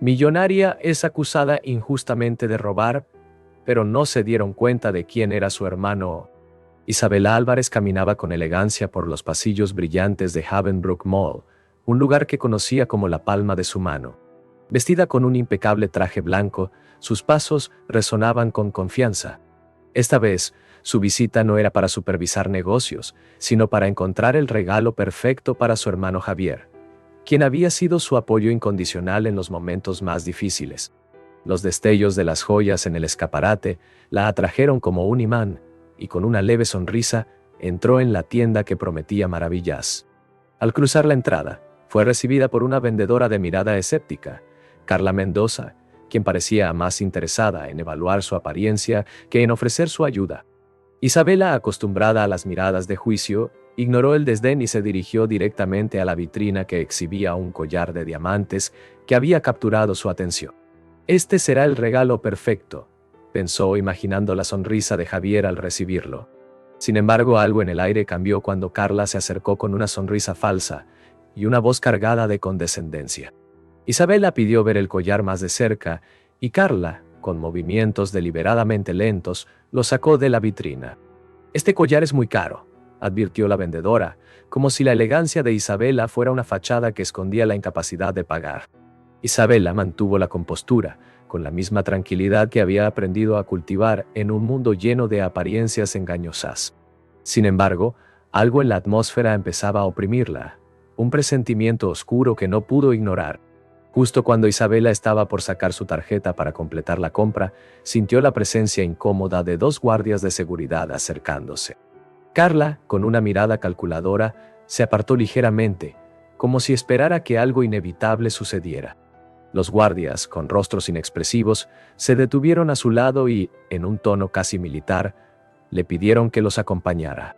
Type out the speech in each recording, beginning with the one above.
Millonaria es acusada injustamente de robar, pero no se dieron cuenta de quién era su hermano. Isabela Álvarez caminaba con elegancia por los pasillos brillantes de Havenbrook Mall, un lugar que conocía como la palma de su mano. Vestida con un impecable traje blanco, sus pasos resonaban con confianza. Esta vez, su visita no era para supervisar negocios, sino para encontrar el regalo perfecto para su hermano Javier, quien había sido su apoyo incondicional en los momentos más difíciles. Los destellos de las joyas en el escaparate la atrajeron como un imán, y con una leve sonrisa entró en la tienda que prometía maravillas. Al cruzar la entrada, fue recibida por una vendedora de mirada escéptica, Carla Mendoza, quien parecía más interesada en evaluar su apariencia que en ofrecer su ayuda. Isabela, acostumbrada a las miradas de juicio, ignoró el desdén y se dirigió directamente a la vitrina que exhibía un collar de diamantes que había capturado su atención. «Este será el regalo perfecto», pensó, imaginando la sonrisa de Javier al recibirlo. Sin embargo, algo en el aire cambió cuando Carla se acercó con una sonrisa falsa y una voz cargada de condescendencia. Isabela pidió ver el collar más de cerca y Carla, con movimientos deliberadamente lentos, lo sacó de la vitrina. «Este collar es muy caro», advirtió la vendedora, como si la elegancia de Isabela fuera una fachada que escondía la incapacidad de pagar. Isabela mantuvo la compostura, con la misma tranquilidad que había aprendido a cultivar en un mundo lleno de apariencias engañosas. Sin embargo, algo en la atmósfera empezaba a oprimirla, un presentimiento oscuro que no pudo ignorar. Justo cuando Isabela estaba por sacar su tarjeta para completar la compra, sintió la presencia incómoda de dos guardias de seguridad acercándose. Carla, con una mirada calculadora, se apartó ligeramente, como si esperara que algo inevitable sucediera. Los guardias, con rostros inexpresivos, se detuvieron a su lado y, en un tono casi militar, le pidieron que los acompañara.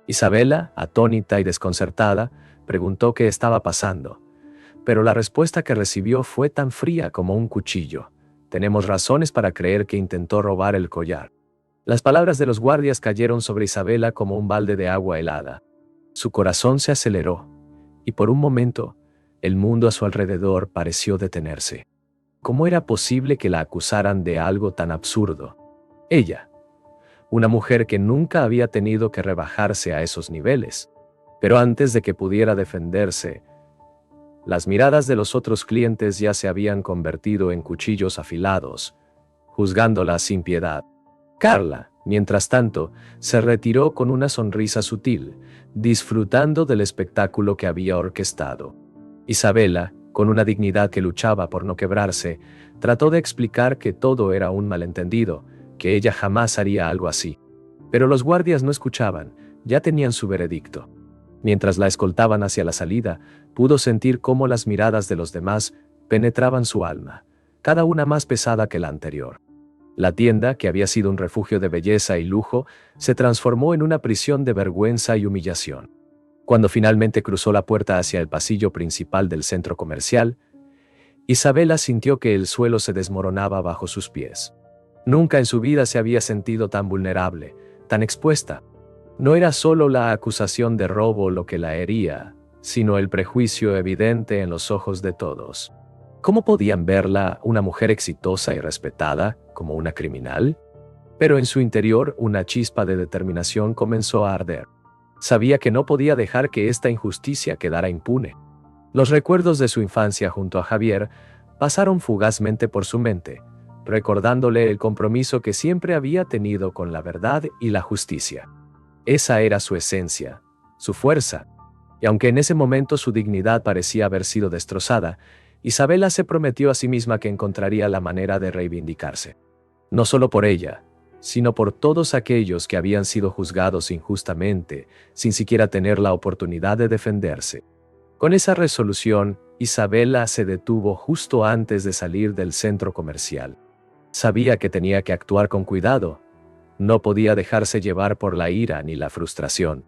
Isabela, atónita y desconcertada, preguntó qué estaba pasando, pero la respuesta que recibió fue tan fría como un cuchillo. «Tenemos razones para creer que intentó robar el collar». Las palabras de los guardias cayeron sobre Isabela como un balde de agua helada. Su corazón se aceleró, y por un momento, el mundo a su alrededor pareció detenerse. ¿Cómo era posible que la acusaran de algo tan absurdo? Ella, una mujer que nunca había tenido que rebajarse a esos niveles. Pero antes de que pudiera defenderse, las miradas de los otros clientes ya se habían convertido en cuchillos afilados, juzgándola sin piedad. Carla, mientras tanto, se retiró con una sonrisa sutil, disfrutando del espectáculo que había orquestado. Isabela, con una dignidad que luchaba por no quebrarse, trató de explicar que todo era un malentendido, que ella jamás haría algo así. Pero los guardias no escuchaban, ya tenían su veredicto. Mientras la escoltaban hacia la salida, pudo sentir cómo las miradas de los demás penetraban su alma, cada una más pesada que la anterior. La tienda, que había sido un refugio de belleza y lujo, se transformó en una prisión de vergüenza y humillación. Cuando finalmente cruzó la puerta hacia el pasillo principal del centro comercial, Isabela sintió que el suelo se desmoronaba bajo sus pies. Nunca en su vida se había sentido tan vulnerable, tan expuesta. No era solo la acusación de robo lo que la hería, sino el prejuicio evidente en los ojos de todos. ¿Cómo podían verla, una mujer exitosa y respetada, como una criminal? Pero en su interior una chispa de determinación comenzó a arder. Sabía que no podía dejar que esta injusticia quedara impune. Los recuerdos de su infancia junto a Javier pasaron fugazmente por su mente, recordándole el compromiso que siempre había tenido con la verdad y la justicia. Esa era su esencia, su fuerza. Y aunque en ese momento su dignidad parecía haber sido destrozada, Isabela se prometió a sí misma que encontraría la manera de reivindicarse. No solo por ella, sino por todos aquellos que habían sido juzgados injustamente, sin siquiera tener la oportunidad de defenderse. Con esa resolución, Isabela se detuvo justo antes de salir del centro comercial. Sabía que tenía que actuar con cuidado. No podía dejarse llevar por la ira ni la frustración.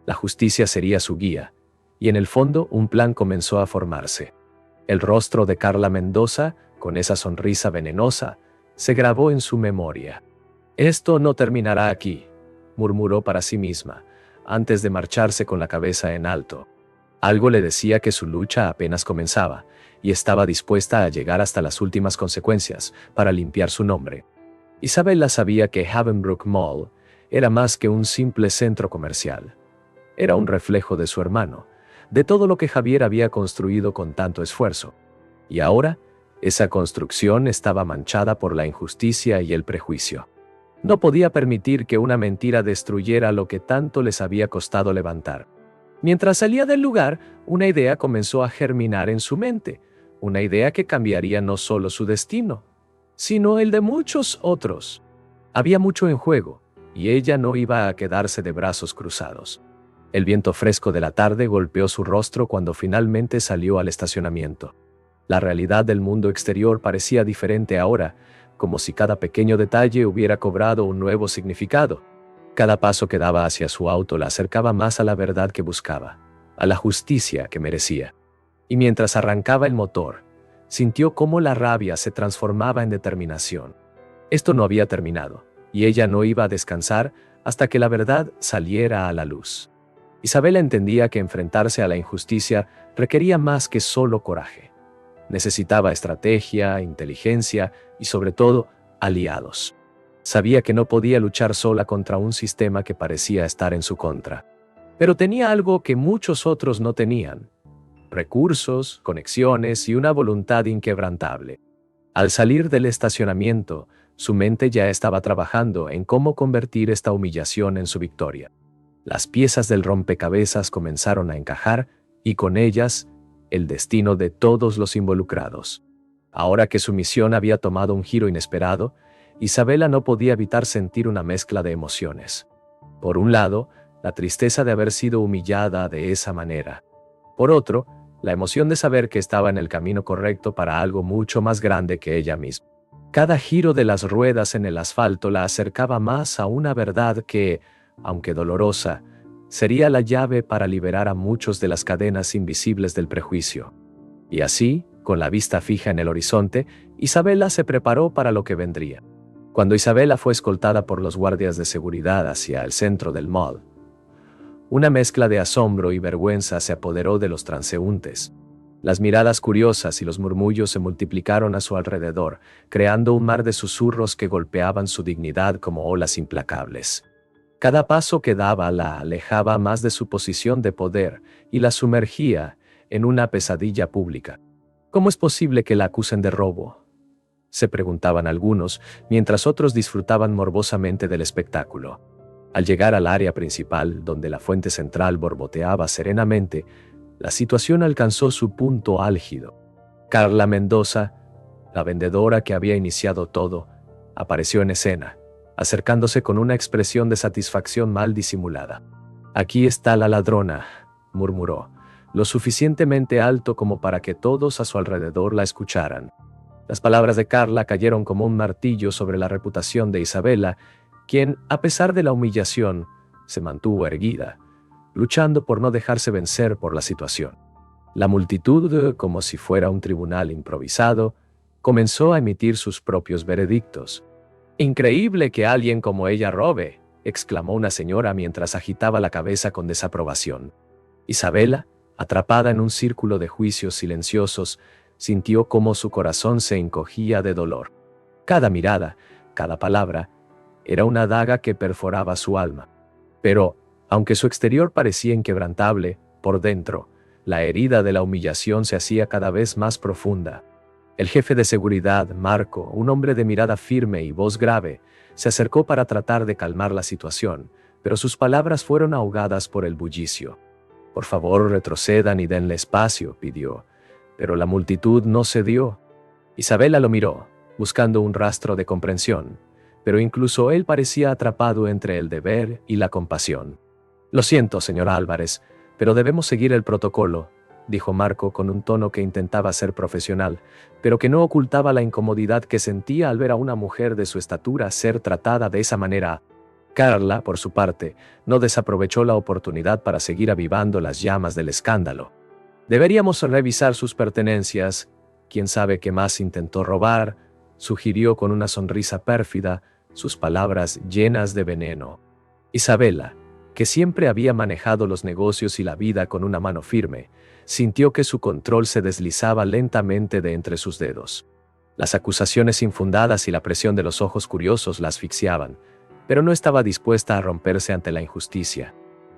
La justicia sería su guía, y en el fondo un plan comenzó a formarse. El rostro de Carla Mendoza, con esa sonrisa venenosa, se grabó en su memoria. «Esto no terminará aquí», murmuró para sí misma, antes de marcharse con la cabeza en alto. Algo le decía que su lucha apenas comenzaba, y estaba dispuesta a llegar hasta las últimas consecuencias para limpiar su nombre. Isabella sabía que Havenbrook Mall era más que un simple centro comercial. Era un reflejo de su hermano, de todo lo que Javier había construido con tanto esfuerzo. Y ahora, esa construcción estaba manchada por la injusticia y el prejuicio. No podía permitir que una mentira destruyera lo que tanto les había costado levantar. Mientras salía del lugar, una idea comenzó a germinar en su mente, una idea que cambiaría no solo su destino, sino el de muchos otros. Había mucho en juego, y ella no iba a quedarse de brazos cruzados. El viento fresco de la tarde golpeó su rostro cuando finalmente salió al estacionamiento. La realidad del mundo exterior parecía diferente ahora, como si cada pequeño detalle hubiera cobrado un nuevo significado. Cada paso que daba hacia su auto la acercaba más a la verdad que buscaba, a la justicia que merecía. Y mientras arrancaba el motor, sintió cómo la rabia se transformaba en determinación. Esto no había terminado, y ella no iba a descansar hasta que la verdad saliera a la luz. Isabella entendía que enfrentarse a la injusticia requería más que solo coraje. Necesitaba estrategia, inteligencia y, sobre todo, aliados. Sabía que no podía luchar sola contra un sistema que parecía estar en su contra. Pero tenía algo que muchos otros no tenían: recursos, conexiones y una voluntad inquebrantable. Al salir del estacionamiento, su mente ya estaba trabajando en cómo convertir esta humillación en su victoria. Las piezas del rompecabezas comenzaron a encajar y con ellas, el destino de todos los involucrados. Ahora que su misión había tomado un giro inesperado, Isabella no podía evitar sentir una mezcla de emociones. Por un lado, la tristeza de haber sido humillada de esa manera. Por otro, la emoción de saber que estaba en el camino correcto para algo mucho más grande que ella misma. Cada giro de las ruedas en el asfalto la acercaba más a una verdad que, aunque dolorosa, sería la llave para liberar a muchos de las cadenas invisibles del prejuicio. Y así, con la vista fija en el horizonte, Isabella se preparó para lo que vendría. Cuando Isabella fue escoltada por los guardias de seguridad hacia el centro del mall, una mezcla de asombro y vergüenza se apoderó de los transeúntes. Las miradas curiosas y los murmullos se multiplicaron a su alrededor, creando un mar de susurros que golpeaban su dignidad como olas implacables. Cada paso que daba la alejaba más de su posición de poder y la sumergía en una pesadilla pública. ¿Cómo es posible que la acusen de robo?, se preguntaban algunos, mientras otros disfrutaban morbosamente del espectáculo. Al llegar al área principal, donde la fuente central borboteaba serenamente, la situación alcanzó su punto álgido. Carla Mendoza, la vendedora que había iniciado todo, apareció en escena, acercándose con una expresión de satisfacción mal disimulada. «Aquí está la ladrona», murmuró, lo suficientemente alto como para que todos a su alrededor la escucharan. Las palabras de Carla cayeron como un martillo sobre la reputación de Isabella, quien, a pesar de la humillación, se mantuvo erguida, luchando por no dejarse vencer por la situación. La multitud, como si fuera un tribunal improvisado, comenzó a emitir sus propios veredictos. «Increíble que alguien como ella robe», exclamó una señora mientras agitaba la cabeza con desaprobación. Isabella, atrapada en un círculo de juicios silenciosos, sintió cómo su corazón se encogía de dolor. Cada mirada, cada palabra, era una daga que perforaba su alma. Pero, aunque su exterior parecía inquebrantable, por dentro, la herida de la humillación se hacía cada vez más profunda. El jefe de seguridad, Marco, un hombre de mirada firme y voz grave, se acercó para tratar de calmar la situación, pero sus palabras fueron ahogadas por el bullicio. «Por favor, retrocedan y denle espacio», pidió, pero la multitud no cedió. Isabella lo miró, buscando un rastro de comprensión, pero incluso él parecía atrapado entre el deber y la compasión. «Lo siento, señor Álvarez, pero debemos seguir el protocolo», dijo Marco con un tono que intentaba ser profesional, pero que no ocultaba la incomodidad que sentía al ver a una mujer de su estatura ser tratada de esa manera. Carla, por su parte, no desaprovechó la oportunidad para seguir avivando las llamas del escándalo. «Deberíamos revisar sus pertenencias. ¿Quién sabe qué más intentó robar?», sugirió con una sonrisa pérfida, sus palabras llenas de veneno. Isabella, que siempre había manejado los negocios y la vida con una mano firme, sintió que su control se deslizaba lentamente de entre sus dedos. Las acusaciones infundadas y la presión de los ojos curiosos la asfixiaban, pero no estaba dispuesta a romperse ante la injusticia.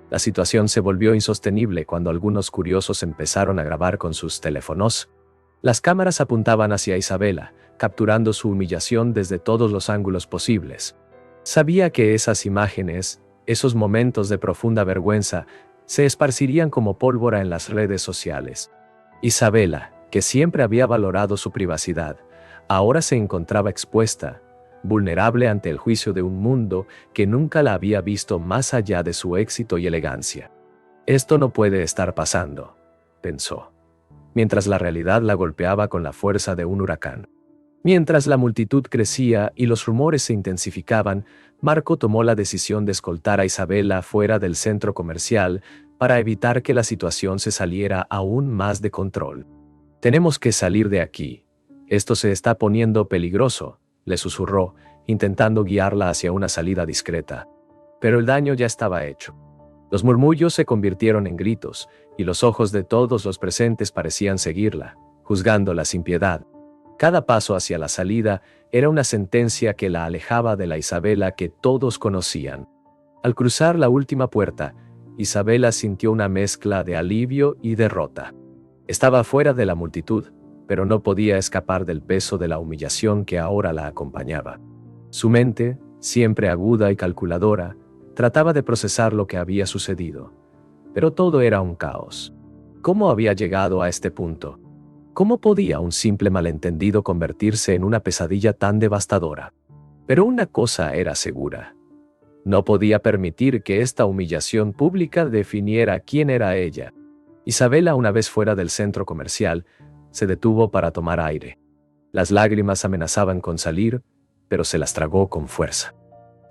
La situación se volvió insostenible cuando algunos curiosos empezaron a grabar con sus teléfonos. Las cámaras apuntaban hacia Isabela, capturando su humillación desde todos los ángulos posibles. Sabía que esas imágenes, esos momentos de profunda vergüenza, se esparcirían como pólvora en las redes sociales. Isabela, que siempre había valorado su privacidad, ahora se encontraba expuesta, vulnerable ante el juicio de un mundo que nunca la había visto más allá de su éxito y elegancia. Esto no puede estar pasando, pensó, mientras la realidad la golpeaba con la fuerza de un huracán. Mientras la multitud crecía y los rumores se intensificaban, Marco tomó la decisión de escoltar a Isabela fuera del centro comercial para evitar que la situación se saliera aún más de control. «Tenemos que salir de aquí. Esto se está poniendo peligroso», le susurró, intentando guiarla hacia una salida discreta. Pero el daño ya estaba hecho. Los murmullos se convirtieron en gritos, y los ojos de todos los presentes parecían seguirla, juzgándola sin piedad. Cada paso hacia la salida era una sentencia que la alejaba de la Isabela que todos conocían. Al cruzar la última puerta, Isabela sintió una mezcla de alivio y derrota. Estaba fuera de la multitud, pero no podía escapar del peso de la humillación que ahora la acompañaba. Su mente, siempre aguda y calculadora, trataba de procesar lo que había sucedido. Pero todo era un caos. ¿Cómo había llegado a este punto? ¿Cómo podía un simple malentendido convertirse en una pesadilla tan devastadora? Pero una cosa era segura. No podía permitir que esta humillación pública definiera quién era ella. Isabela, una vez fuera del centro comercial, se detuvo para tomar aire. Las lágrimas amenazaban con salir, pero se las tragó con fuerza.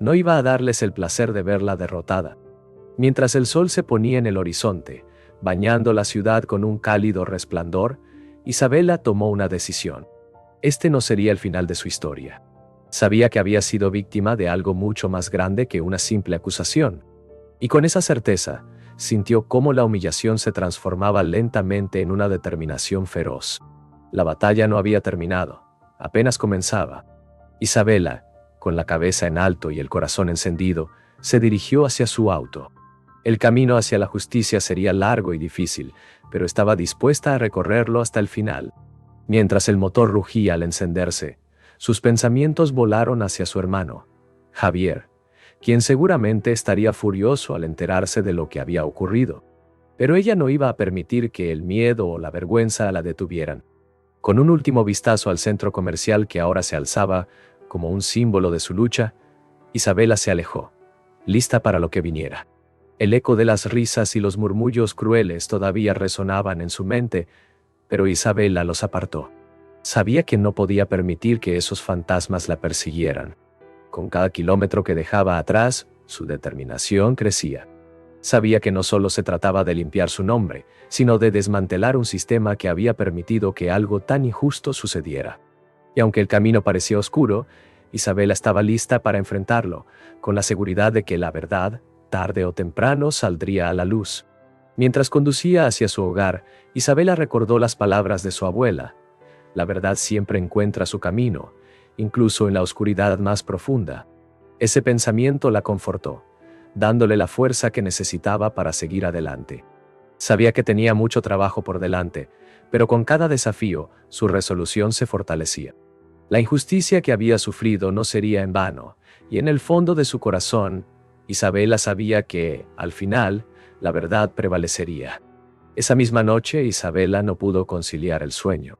No iba a darles el placer de verla derrotada. Mientras el sol se ponía en el horizonte, bañando la ciudad con un cálido resplandor, Isabela tomó una decisión. Este no sería el final de su historia. Sabía que había sido víctima de algo mucho más grande que una simple acusación. Y con esa certeza, sintió cómo la humillación se transformaba lentamente en una determinación feroz. La batalla no había terminado, apenas comenzaba. Isabela, con la cabeza en alto y el corazón encendido, se dirigió hacia su auto. El camino hacia la justicia sería largo y difícil, pero estaba dispuesta a recorrerlo hasta el final. Mientras el motor rugía al encenderse, sus pensamientos volaron hacia su hermano, Javier, quien seguramente estaría furioso al enterarse de lo que había ocurrido. Pero ella no iba a permitir que el miedo o la vergüenza la detuvieran. Con un último vistazo al centro comercial que ahora se alzaba como un símbolo de su lucha, Isabela se alejó, lista para lo que viniera. El eco de las risas y los murmullos crueles todavía resonaban en su mente, pero Isabela los apartó. Sabía que no podía permitir que esos fantasmas la persiguieran. Con cada kilómetro que dejaba atrás, su determinación crecía. Sabía que no solo se trataba de limpiar su nombre, sino de desmantelar un sistema que había permitido que algo tan injusto sucediera. Y aunque el camino parecía oscuro, Isabela estaba lista para enfrentarlo, con la seguridad de que la verdad, tarde o temprano, saldría a la luz. Mientras conducía hacia su hogar, Isabela recordó las palabras de su abuela: «La verdad siempre encuentra su camino, incluso en la oscuridad más profunda». Ese pensamiento la confortó, dándole la fuerza que necesitaba para seguir adelante. Sabía que tenía mucho trabajo por delante, pero con cada desafío, su resolución se fortalecía. La injusticia que había sufrido no sería en vano, y en el fondo de su corazón, Isabela sabía que, al final, la verdad prevalecería. Esa misma noche, Isabela no pudo conciliar el sueño.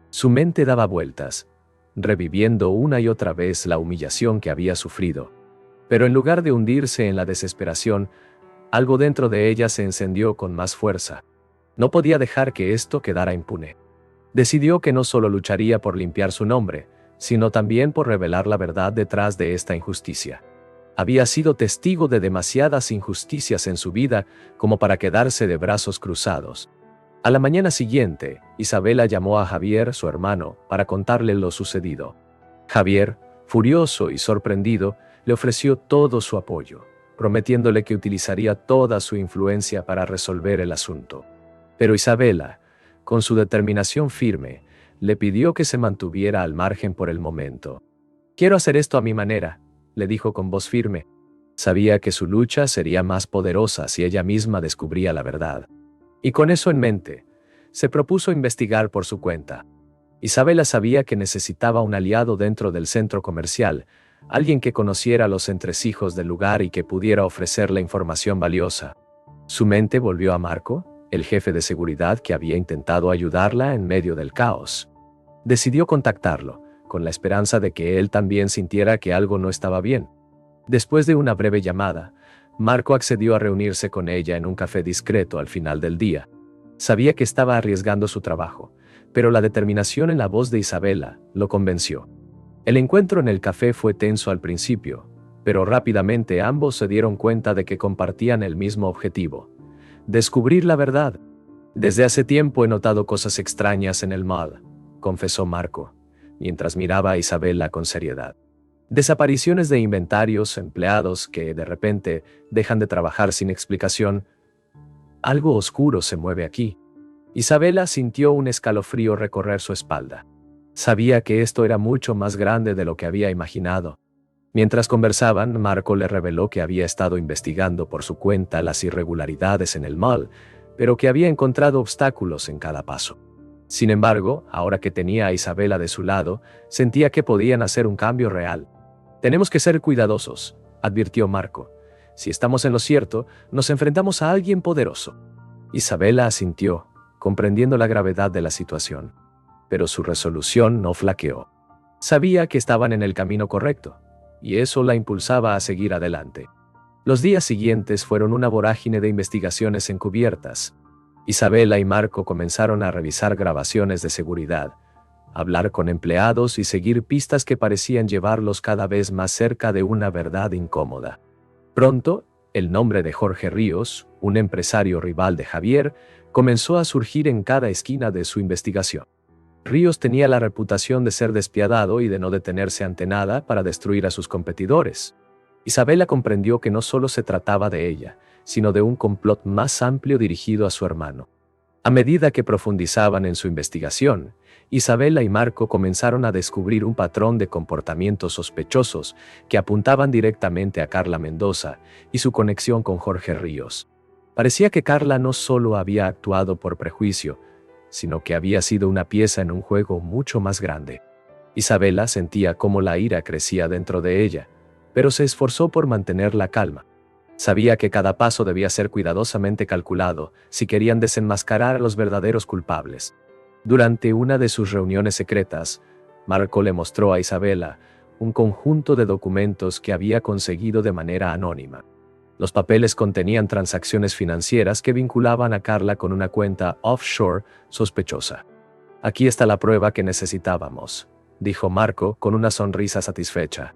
Su mente daba vueltas, reviviendo una y otra vez la humillación que había sufrido. Pero en lugar de hundirse en la desesperación, algo dentro de ella se encendió con más fuerza. No podía dejar que esto quedara impune. Decidió que no solo lucharía por limpiar su nombre, sino también por revelar la verdad detrás de esta injusticia. Había sido testigo de demasiadas injusticias en su vida como para quedarse de brazos cruzados. A la mañana siguiente, Isabela llamó a Javier, su hermano, para contarle lo sucedido. Javier, furioso y sorprendido, le ofreció todo su apoyo. prometiéndole que utilizaría toda su influencia para resolver el asunto. Pero Isabela, con su determinación firme, le pidió que se mantuviera al margen por el momento. «Quiero hacer esto a mi manera», le dijo con voz firme. Sabía que su lucha sería más poderosa si ella misma descubría la verdad. Y con eso en mente, se propuso investigar por su cuenta. Isabela sabía que necesitaba un aliado dentro del centro comercial, alguien que conociera los entresijos del lugar y que pudiera ofrecerle información valiosa. Su mente volvió a Marco, el jefe de seguridad que había intentado ayudarla en medio del caos. Decidió contactarlo, con la esperanza de que él también sintiera que algo no estaba bien. Después de una breve llamada, Marco accedió a reunirse con ella en un café discreto al final del día. Sabía que estaba arriesgando su trabajo, pero la determinación en la voz de Isabela lo convenció. El encuentro en el café fue tenso al principio, pero rápidamente ambos se dieron cuenta de que compartían el mismo objetivo: descubrir la verdad. «Desde hace tiempo he notado cosas extrañas en el mall», confesó Marco, mientras miraba a Isabela con seriedad. «Desapariciones de inventarios, empleados que de repente dejan de trabajar sin explicación. Algo oscuro se mueve aquí». Isabela sintió un escalofrío recorrer su espalda. Sabía que esto era mucho más grande de lo que había imaginado. Mientras conversaban, Marco le reveló que había estado investigando por su cuenta las irregularidades en el mall, pero que había encontrado obstáculos en cada paso. Sin embargo, ahora que tenía a Isabela de su lado, sentía que podían hacer un cambio real. «Tenemos que ser cuidadosos», advirtió Marco. «Si estamos en lo cierto, nos enfrentamos a alguien poderoso». Isabela asintió, comprendiendo la gravedad de la situación. Pero su resolución no flaqueó. Sabía que estaban en el camino correcto, y eso la impulsaba a seguir adelante. Los días siguientes fueron una vorágine de investigaciones encubiertas. Isabela y Marco comenzaron a revisar grabaciones de seguridad, hablar con empleados y seguir pistas que parecían llevarlos cada vez más cerca de una verdad incómoda. Pronto, el nombre de Jorge Ríos, un empresario rival de Javier, comenzó a surgir en cada esquina de su investigación. Ríos tenía la reputación de ser despiadado y de no detenerse ante nada para destruir a sus competidores. Isabela comprendió que no solo se trataba de ella, sino de un complot más amplio dirigido a su hermano. A medida que profundizaban en su investigación, Isabela y Marco comenzaron a descubrir un patrón de comportamientos sospechosos que apuntaban directamente a Carla Mendoza y su conexión con Jorge Ríos. Parecía que Carla no solo había actuado por prejuicio, sino que había sido una pieza en un juego mucho más grande. Isabela sentía cómo la ira crecía dentro de ella, pero se esforzó por mantener la calma. Sabía que cada paso debía ser cuidadosamente calculado si querían desenmascarar a los verdaderos culpables. Durante una de sus reuniones secretas, Marco le mostró a Isabela un conjunto de documentos que había conseguido de manera anónima. Los papeles contenían transacciones financieras que vinculaban a Carla con una cuenta offshore sospechosa. «Aquí está la prueba que necesitábamos», dijo Marco con una sonrisa satisfecha.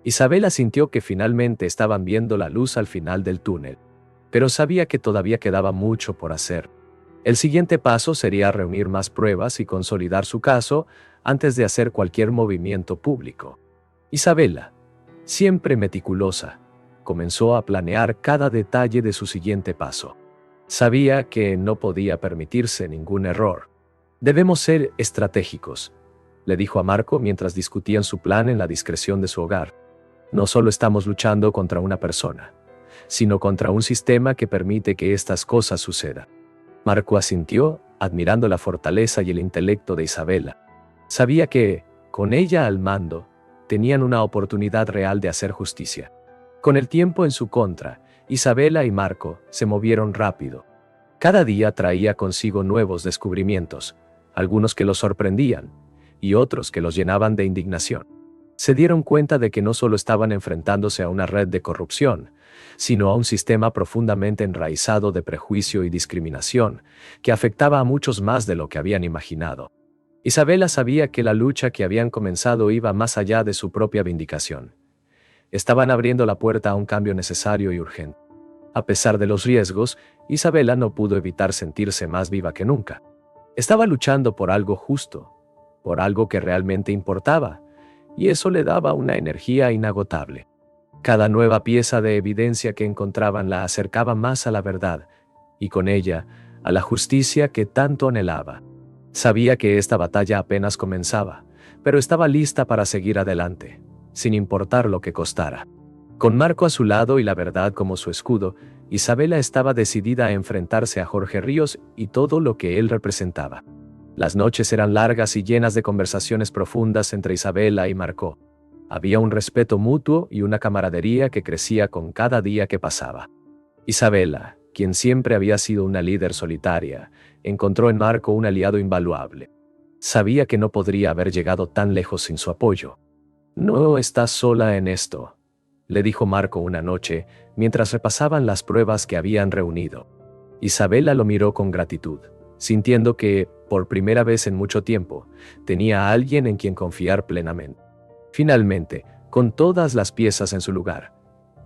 Isabela sintió que finalmente estaban viendo la luz al final del túnel, pero sabía que todavía quedaba mucho por hacer. El siguiente paso sería reunir más pruebas y consolidar su caso antes de hacer cualquier movimiento público. Isabela, siempre meticulosa, comenzó a planear cada detalle de su siguiente paso. Sabía que no podía permitirse ningún error. «Debemos ser estratégicos», le dijo a Marco mientras discutían su plan en la discreción de su hogar. «No solo estamos luchando contra una persona, sino contra un sistema que permite que estas cosas sucedan». Marco asintió, admirando la fortaleza y el intelecto de Isabela. Sabía que, con ella al mando, tenían una oportunidad real de hacer justicia. Con el tiempo en su contra, Isabela y Marco se movieron rápido. Cada día traía consigo nuevos descubrimientos, algunos que los sorprendían y otros que los llenaban de indignación. Se dieron cuenta de que no solo estaban enfrentándose a una red de corrupción, sino a un sistema profundamente enraizado de prejuicio y discriminación, que afectaba a muchos más de lo que habían imaginado. Isabela sabía que la lucha que habían comenzado iba más allá de su propia vindicación. Estaban abriendo la puerta a un cambio necesario y urgente. A pesar de los riesgos, Isabela no pudo evitar sentirse más viva que nunca. Estaba luchando por algo justo, por algo que realmente importaba, y eso le daba una energía inagotable. Cada nueva pieza de evidencia que encontraban la acercaba más a la verdad, y con ella, a la justicia que tanto anhelaba. Sabía que esta batalla apenas comenzaba, pero estaba lista para seguir adelante, sin importar lo que costara. Con Marco a su lado y la verdad como su escudo, Isabela estaba decidida a enfrentarse a Jorge Ríos y todo lo que él representaba. Las noches eran largas y llenas de conversaciones profundas entre Isabela y Marco. Había un respeto mutuo y una camaradería que crecía con cada día que pasaba. Isabela, quien siempre había sido una líder solitaria, encontró en Marco un aliado invaluable. Sabía que no podría haber llegado tan lejos sin su apoyo. «No estás sola en esto», le dijo Marco una noche, mientras repasaban las pruebas que habían reunido. Isabela lo miró con gratitud, sintiendo que, por primera vez en mucho tiempo, tenía a alguien en quien confiar plenamente. Finalmente, con todas las piezas en su lugar,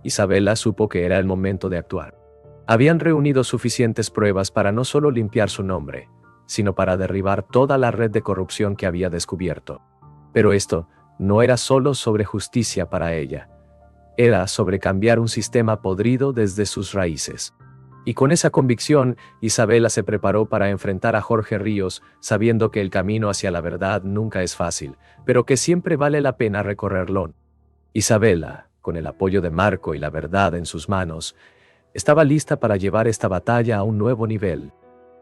Isabela supo que era el momento de actuar. Habían reunido suficientes pruebas para no solo limpiar su nombre, sino para derribar toda la red de corrupción que había descubierto. Pero esto no era solo sobre justicia para ella. Era sobre cambiar un sistema podrido desde sus raíces. Y con esa convicción, Isabela se preparó para enfrentar a Jorge Ríos, sabiendo que el camino hacia la verdad nunca es fácil, pero que siempre vale la pena recorrerlo. Isabela, con el apoyo de Marco y la verdad en sus manos, estaba lista para llevar esta batalla a un nuevo nivel.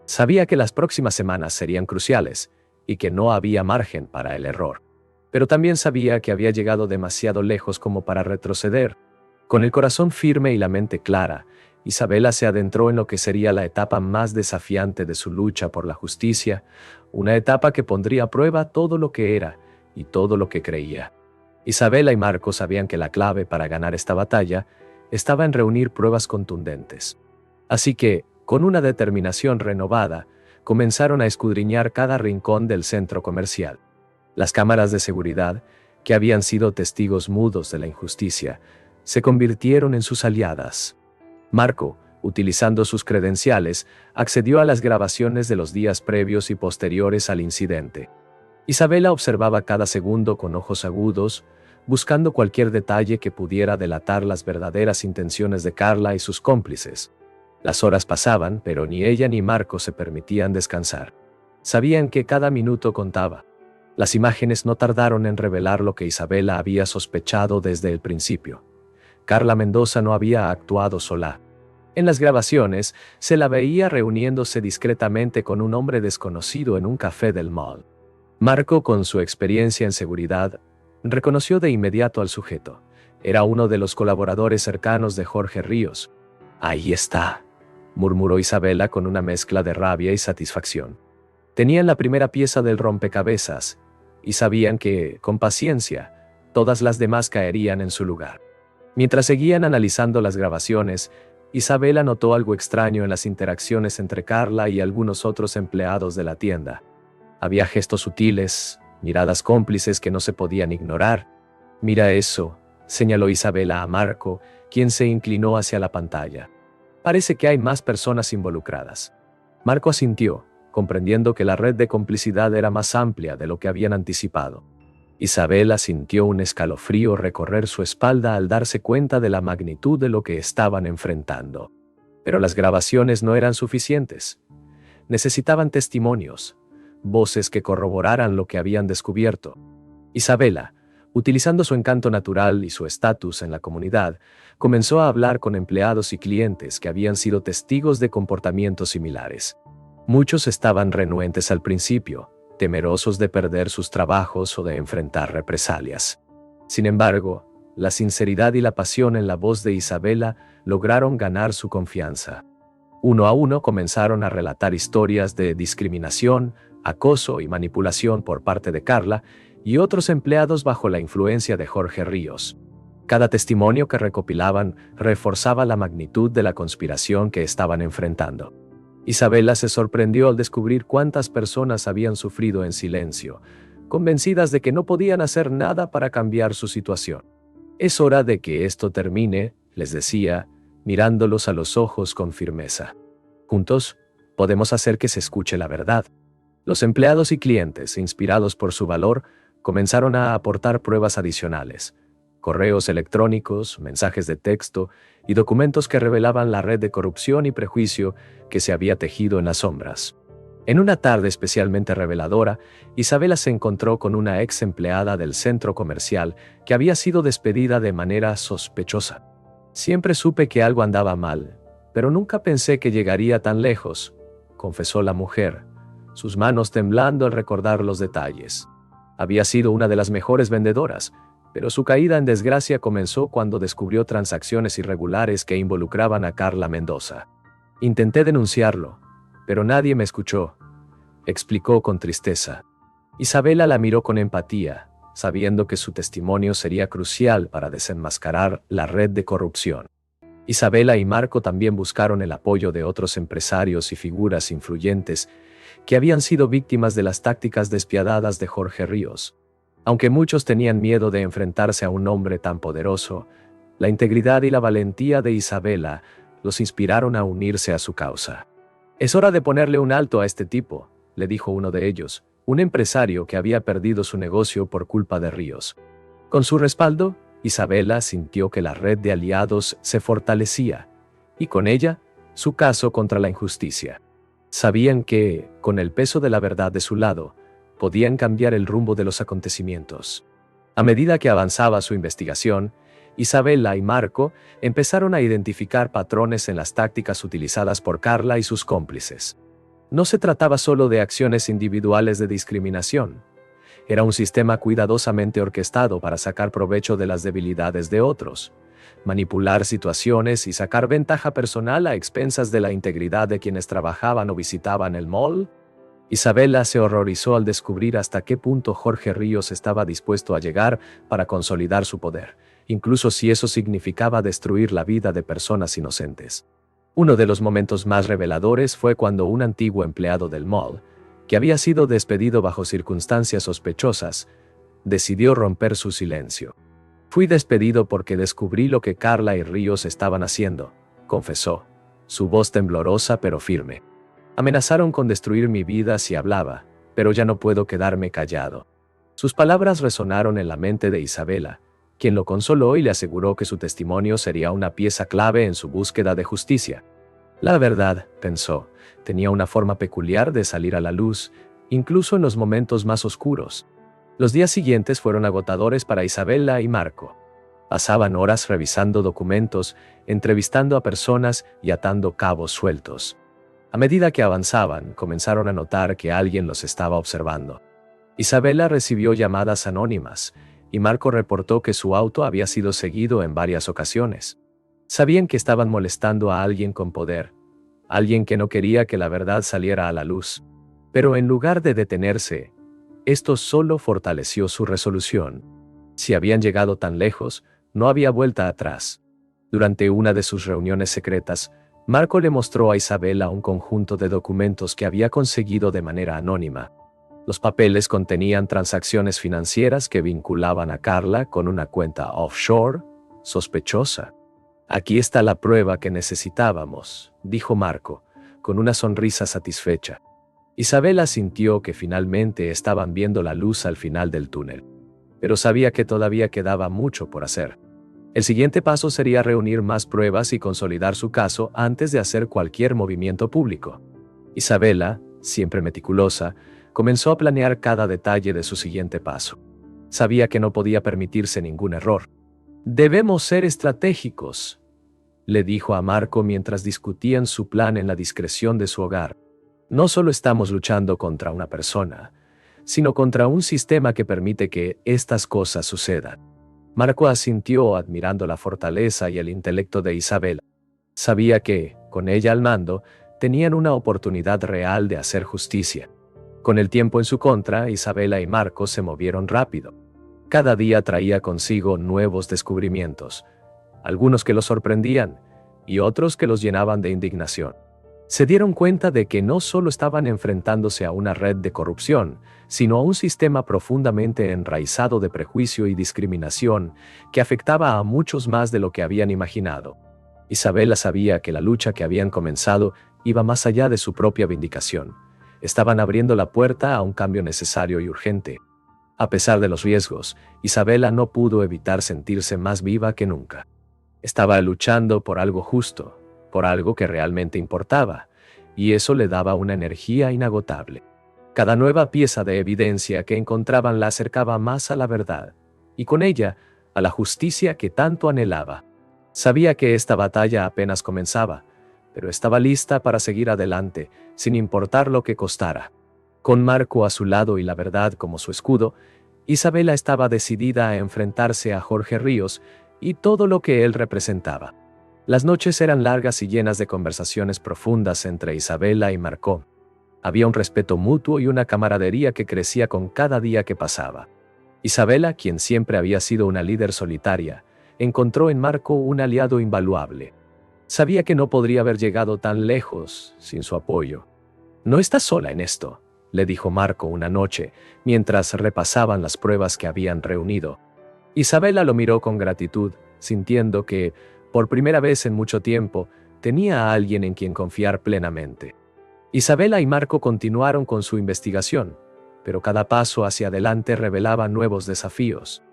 Sabía que las próximas semanas serían cruciales y que no había margen para el error. Pero también sabía que había llegado demasiado lejos como para retroceder. Con el corazón firme y la mente clara, Isabela se adentró en lo que sería la etapa más desafiante de su lucha por la justicia, una etapa que pondría a prueba todo lo que era y todo lo que creía. Isabela y Marco sabían que la clave para ganar esta batalla estaba en reunir pruebas contundentes. Así que, con una determinación renovada, comenzaron a escudriñar cada rincón del centro comercial. Las cámaras de seguridad, que habían sido testigos mudos de la injusticia, se convirtieron en sus aliadas. Marco, utilizando sus credenciales, accedió a las grabaciones de los días previos y posteriores al incidente. Isabela observaba cada segundo con ojos agudos, buscando cualquier detalle que pudiera delatar las verdaderas intenciones de Carla y sus cómplices. Las horas pasaban, pero ni ella ni Marco se permitían descansar. Sabían que cada minuto contaba. Las imágenes no tardaron en revelar lo que Isabela había sospechado desde el principio. Carla Mendoza no había actuado sola. En las grabaciones, se la veía reuniéndose discretamente con un hombre desconocido en un café del mall. Marco, con su experiencia en seguridad, reconoció de inmediato al sujeto. Era uno de los colaboradores cercanos de Jorge Ríos. «Ahí está», murmuró Isabela con una mezcla de rabia y satisfacción. Tenían la primera pieza del rompecabezas, y sabían que, con paciencia, todas las demás caerían en su lugar. Mientras seguían analizando las grabaciones, Isabela notó algo extraño en las interacciones entre Carla y algunos otros empleados de la tienda. Había gestos sutiles, miradas cómplices que no se podían ignorar. «Mira eso», señaló Isabela a Marco, quien se inclinó hacia la pantalla. «Parece que hay más personas involucradas». Marco asintió, comprendiendo que la red de complicidad era más amplia de lo que habían anticipado. Isabela sintió un escalofrío recorrer su espalda al darse cuenta de la magnitud de lo que estaban enfrentando. Pero las grabaciones no eran suficientes. Necesitaban testimonios, voces que corroboraran lo que habían descubierto. Isabela, utilizando su encanto natural y su estatus en la comunidad, comenzó a hablar con empleados y clientes que habían sido testigos de comportamientos similares. Muchos estaban renuentes al principio, temerosos de perder sus trabajos o de enfrentar represalias. Sin embargo, la sinceridad y la pasión en la voz de Isabela lograron ganar su confianza. Uno a uno comenzaron a relatar historias de discriminación, acoso y manipulación por parte de Carla y otros empleados bajo la influencia de Jorge Ríos. Cada testimonio que recopilaban reforzaba la magnitud de la conspiración que estaban enfrentando. Isabela se sorprendió al descubrir cuántas personas habían sufrido en silencio, convencidas de que no podían hacer nada para cambiar su situación. «Es hora de que esto termine», les decía, mirándolos a los ojos con firmeza. «Juntos, podemos hacer que se escuche la verdad». Los empleados y clientes, inspirados por su valor, comenzaron a aportar pruebas adicionales, correos electrónicos, mensajes de texto y documentos que revelaban la red de corrupción y prejuicio que se había tejido en las sombras. En una tarde especialmente reveladora, Isabela se encontró con una ex empleada del centro comercial que había sido despedida de manera sospechosa. Siempre supe que algo andaba mal, pero nunca pensé que llegaría tan lejos, confesó la mujer, sus manos temblando al recordar los detalles. Había sido una de las mejores vendedoras, pero su caída en desgracia comenzó cuando descubrió transacciones irregulares que involucraban a Carla Mendoza. Intenté denunciarlo, pero nadie me escuchó, explicó con tristeza. Isabela la miró con empatía, sabiendo que su testimonio sería crucial para desenmascarar la red de corrupción. Isabela y Marco también buscaron el apoyo de otros empresarios y figuras influyentes que habían sido víctimas de las tácticas despiadadas de Jorge Ríos. Aunque muchos tenían miedo de enfrentarse a un hombre tan poderoso, la integridad y la valentía de Isabela los inspiraron a unirse a su causa. «Es hora de ponerle un alto a este tipo», le dijo uno de ellos, un empresario que había perdido su negocio por culpa de Ríos. Con su respaldo, Isabela sintió que la red de aliados se fortalecía, y con ella, su caso contra la injusticia. Sabían que, con el peso de la verdad de su lado, podían cambiar el rumbo de los acontecimientos. A medida que avanzaba su investigación, Isabela y Marco empezaron a identificar patrones en las tácticas utilizadas por Carla y sus cómplices. No se trataba solo de acciones individuales de discriminación. Era un sistema cuidadosamente orquestado para sacar provecho de las debilidades de otros, manipular situaciones y sacar ventaja personal a expensas de la integridad de quienes trabajaban o visitaban el mall. Isabela se horrorizó al descubrir hasta qué punto Jorge Ríos estaba dispuesto a llegar para consolidar su poder, incluso si eso significaba destruir la vida de personas inocentes. Uno de los momentos más reveladores fue cuando un antiguo empleado del mall, que había sido despedido bajo circunstancias sospechosas, decidió romper su silencio. «Fui despedido porque descubrí lo que Carla y Ríos estaban haciendo», confesó, su voz temblorosa pero firme. «Amenazaron con destruir mi vida si hablaba, pero ya no puedo quedarme callado». Sus palabras resonaron en la mente de Isabela, quien lo consoló y le aseguró que su testimonio sería una pieza clave en su búsqueda de justicia. La verdad, pensó, tenía una forma peculiar de salir a la luz, incluso en los momentos más oscuros. Los días siguientes fueron agotadores para Isabela y Marco. Pasaban horas revisando documentos, entrevistando a personas y atando cabos sueltos. A medida que avanzaban, comenzaron a notar que alguien los estaba observando. Isabela recibió llamadas anónimas, y Marco reportó que su auto había sido seguido en varias ocasiones. Sabían que estaban molestando a alguien con poder, alguien que no quería que la verdad saliera a la luz. Pero en lugar de detenerse, esto solo fortaleció su resolución. Si habían llegado tan lejos, no había vuelta atrás. Durante una de sus reuniones secretas, Marco le mostró a Isabela un conjunto de documentos que había conseguido de manera anónima. Los papeles contenían transacciones financieras que vinculaban a Carla con una cuenta offshore sospechosa. «Aquí está la prueba que necesitábamos», dijo Marco, con una sonrisa satisfecha. Isabela sintió que finalmente estaban viendo la luz al final del túnel, pero sabía que todavía quedaba mucho por hacer. El siguiente paso sería reunir más pruebas y consolidar su caso antes de hacer cualquier movimiento público. Isabela, siempre meticulosa, comenzó a planear cada detalle de su siguiente paso. Sabía que no podía permitirse ningún error. «Debemos ser estratégicos», le dijo a Marco mientras discutían su plan en la discreción de su hogar. «No solo estamos luchando contra una persona, sino contra un sistema que permite que estas cosas sucedan». Marco asintió admirando la fortaleza y el intelecto de Isabela. Sabía que, con ella al mando, tenían una oportunidad real de hacer justicia. Con el tiempo en su contra, Isabela y Marco se movieron rápido. Cada día traía consigo nuevos descubrimientos, algunos que los sorprendían y otros que los llenaban de indignación. Se dieron cuenta de que no solo estaban enfrentándose a una red de corrupción, sino a un sistema profundamente enraizado de prejuicio y discriminación que afectaba a muchos más de lo que habían imaginado. Isabela sabía que la lucha que habían comenzado iba más allá de su propia vindicación. Estaban abriendo la puerta a un cambio necesario y urgente. A pesar de los riesgos, Isabela no pudo evitar sentirse más viva que nunca. Estaba luchando por algo justo, por algo que realmente importaba, y eso le daba una energía inagotable. Cada nueva pieza de evidencia que encontraban la acercaba más a la verdad, y con ella, a la justicia que tanto anhelaba. Sabía que esta batalla apenas comenzaba, pero estaba lista para seguir adelante, sin importar lo que costara. Con Marco a su lado y la verdad como su escudo, Isabela estaba decidida a enfrentarse a Jorge Ríos y todo lo que él representaba. Las noches eran largas y llenas de conversaciones profundas entre Isabela y Marco. Había un respeto mutuo y una camaradería que crecía con cada día que pasaba. Isabela, quien siempre había sido una líder solitaria, encontró en Marco un aliado invaluable. Sabía que no podría haber llegado tan lejos sin su apoyo. «No estás sola en esto», le dijo Marco una noche, mientras repasaban las pruebas que habían reunido. Isabela lo miró con gratitud, sintiendo que, por primera vez en mucho tiempo, tenía a alguien en quien confiar plenamente. Isabela y Marco continuaron con su investigación, pero cada paso hacia adelante revelaba nuevos desafíos.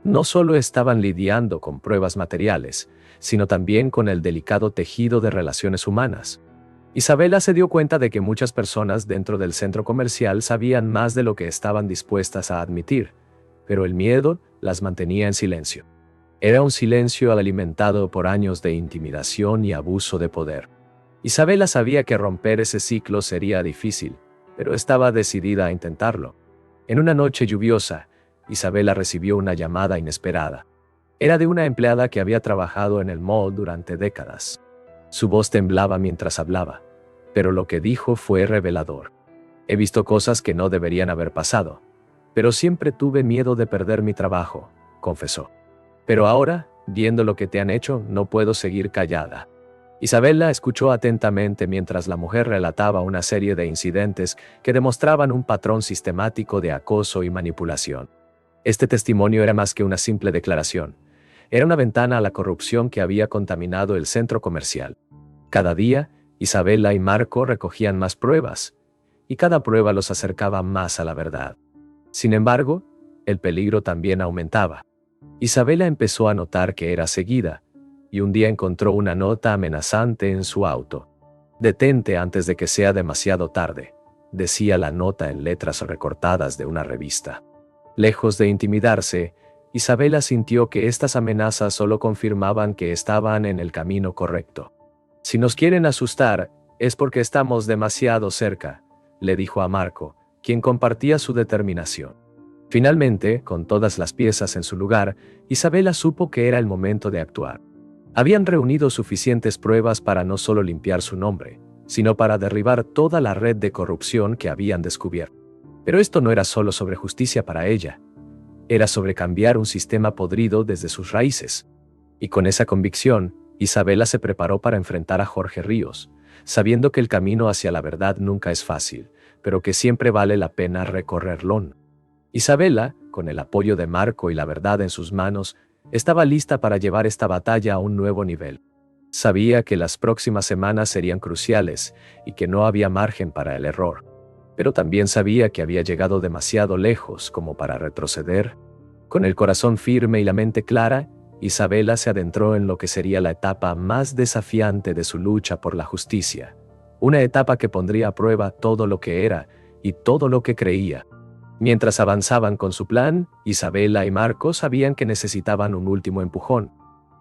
No solo estaban lidiando con pruebas materiales, sino también con el delicado tejido de relaciones humanas. Isabela se dio cuenta de que muchas personas dentro del centro comercial sabían más de lo que estaban dispuestas a admitir, pero el miedo las mantenía en silencio. Era un silencio alimentado por años de intimidación y abuso de poder. Isabela sabía que romper ese ciclo sería difícil, pero estaba decidida a intentarlo. En una noche lluviosa, Isabela recibió una llamada inesperada. Era de una empleada que había trabajado en el mall durante décadas. Su voz temblaba mientras hablaba, pero lo que dijo fue revelador. «He visto cosas que no deberían haber pasado, pero siempre tuve miedo de perder mi trabajo», confesó. «Pero ahora, viendo lo que te han hecho, no puedo seguir callada». Isabela escuchó atentamente mientras la mujer relataba una serie de incidentes que demostraban un patrón sistemático de acoso y manipulación. Este testimonio era más que una simple declaración. Era una ventana a la corrupción que había contaminado el centro comercial. Cada día, Isabela y Marco recogían más pruebas, y cada prueba los acercaba más a la verdad. Sin embargo, el peligro también aumentaba. Isabela empezó a notar que era seguida, y un día encontró una nota amenazante en su auto. «Detente antes de que sea demasiado tarde», decía la nota en letras recortadas de una revista. Lejos de intimidarse, Isabela sintió que estas amenazas solo confirmaban que estaban en el camino correcto. «Si nos quieren asustar, es porque estamos demasiado cerca», le dijo a Marco, quien compartía su determinación. Finalmente, con todas las piezas en su lugar, Isabela supo que era el momento de actuar. Habían reunido suficientes pruebas para no solo limpiar su nombre, sino para derribar toda la red de corrupción que habían descubierto. Pero esto no era solo sobre justicia para ella. Era sobre cambiar un sistema podrido desde sus raíces. Y con esa convicción, Isabela se preparó para enfrentar a Jorge Ríos, sabiendo que el camino hacia la verdad nunca es fácil, pero que siempre vale la pena recorrerlo. Isabela, con el apoyo de Marco y la verdad en sus manos, estaba lista para llevar esta batalla a un nuevo nivel. Sabía que las próximas semanas serían cruciales y que no había margen para el error. Pero también sabía que había llegado demasiado lejos como para retroceder. Con el corazón firme y la mente clara, Isabela se adentró en lo que sería la etapa más desafiante de su lucha por la justicia. Una etapa que pondría a prueba todo lo que era y todo lo que creía. Mientras avanzaban con su plan, Isabela y Marco sabían que necesitaban un último empujón.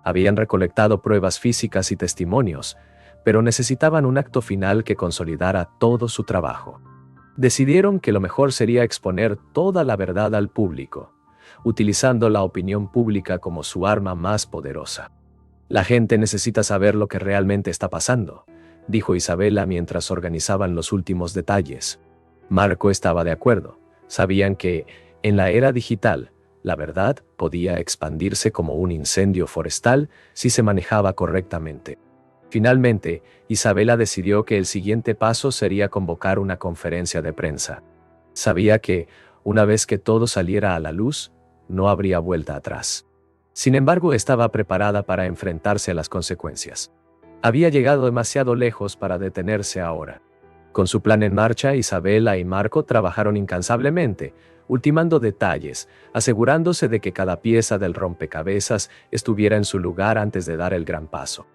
Habían recolectado pruebas físicas y testimonios, pero necesitaban un acto final que consolidara todo su trabajo. Decidieron que lo mejor sería exponer toda la verdad al público, utilizando la opinión pública como su arma más poderosa. «La gente necesita saber lo que realmente está pasando», dijo Isabela mientras organizaban los últimos detalles. Marco estaba de acuerdo. Sabían que, en la era digital, la verdad podía expandirse como un incendio forestal si se manejaba correctamente. Finalmente, Isabela decidió que el siguiente paso sería convocar una conferencia de prensa. Sabía que, una vez que todo saliera a la luz, no habría vuelta atrás. Sin embargo, estaba preparada para enfrentarse a las consecuencias. Había llegado demasiado lejos para detenerse ahora. Con su plan en marcha, Isabela y Marco trabajaron incansablemente, ultimando detalles, asegurándose de que cada pieza del rompecabezas estuviera en su lugar antes de dar el gran paso.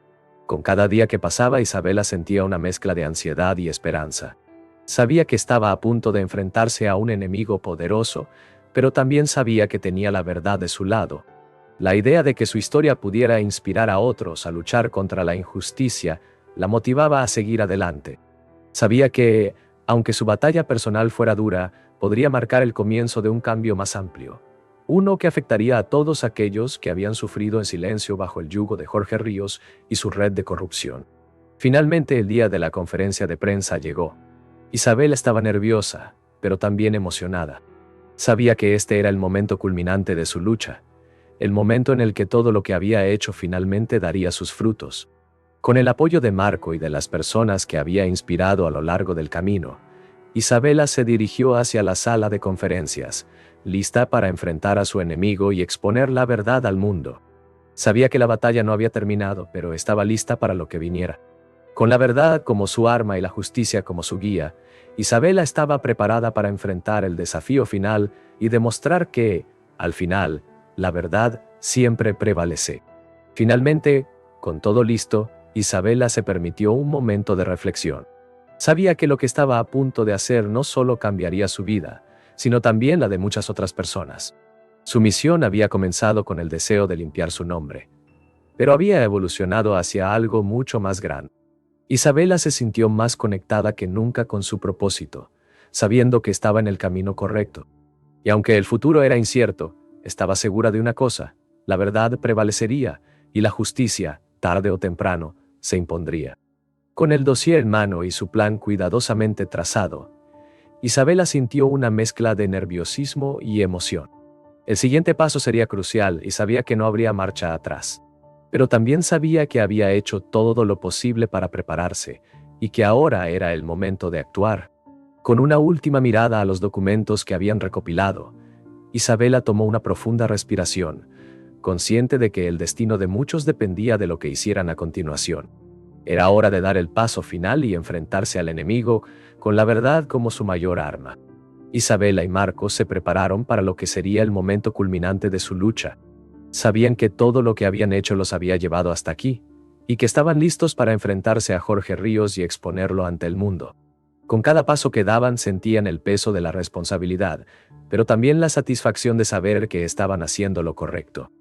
Con cada día que pasaba, Isabela sentía una mezcla de ansiedad y esperanza. Sabía que estaba a punto de enfrentarse a un enemigo poderoso, pero también sabía que tenía la verdad de su lado. La idea de que su historia pudiera inspirar a otros a luchar contra la injusticia la motivaba a seguir adelante. Sabía que, aunque su batalla personal fuera dura, podría marcar el comienzo de un cambio más amplio. Uno que afectaría a todos aquellos que habían sufrido en silencio bajo el yugo de Jorge Ríos y su red de corrupción. Finalmente el día de la conferencia de prensa llegó. Isabel estaba nerviosa, pero también emocionada. Sabía que este era el momento culminante de su lucha, el momento en el que todo lo que había hecho finalmente daría sus frutos. Con el apoyo de Marco y de las personas que había inspirado a lo largo del camino, Isabela se dirigió hacia la sala de conferencias, lista para enfrentar a su enemigo y exponer la verdad al mundo. Sabía que la batalla no había terminado, pero estaba lista para lo que viniera. Con la verdad como su arma y la justicia como su guía, Isabela estaba preparada para enfrentar el desafío final y demostrar que, al final, la verdad siempre prevalece. Finalmente, con todo listo, Isabela se permitió un momento de reflexión. Sabía que lo que estaba a punto de hacer no solo cambiaría su vida, sino también la de muchas otras personas. Su misión había comenzado con el deseo de limpiar su nombre, pero había evolucionado hacia algo mucho más grande. Isabela se sintió más conectada que nunca con su propósito, sabiendo que estaba en el camino correcto. Y aunque el futuro era incierto, estaba segura de una cosa: la verdad prevalecería y la justicia, tarde o temprano, se impondría. Con el dossier en mano y su plan cuidadosamente trazado, Isabela sintió una mezcla de nerviosismo y emoción. El siguiente paso sería crucial y sabía que no habría marcha atrás. Pero también sabía que había hecho todo lo posible para prepararse y que ahora era el momento de actuar. Con una última mirada a los documentos que habían recopilado, Isabela tomó una profunda respiración, consciente de que el destino de muchos dependía de lo que hicieran a continuación. Era hora de dar el paso final y enfrentarse al enemigo con la verdad como su mayor arma. Isabela y Marcos se prepararon para lo que sería el momento culminante de su lucha. Sabían que todo lo que habían hecho los había llevado hasta aquí, y que estaban listos para enfrentarse a Jorge Ríos y exponerlo ante el mundo. Con cada paso que daban sentían el peso de la responsabilidad, pero también la satisfacción de saber que estaban haciendo lo correcto.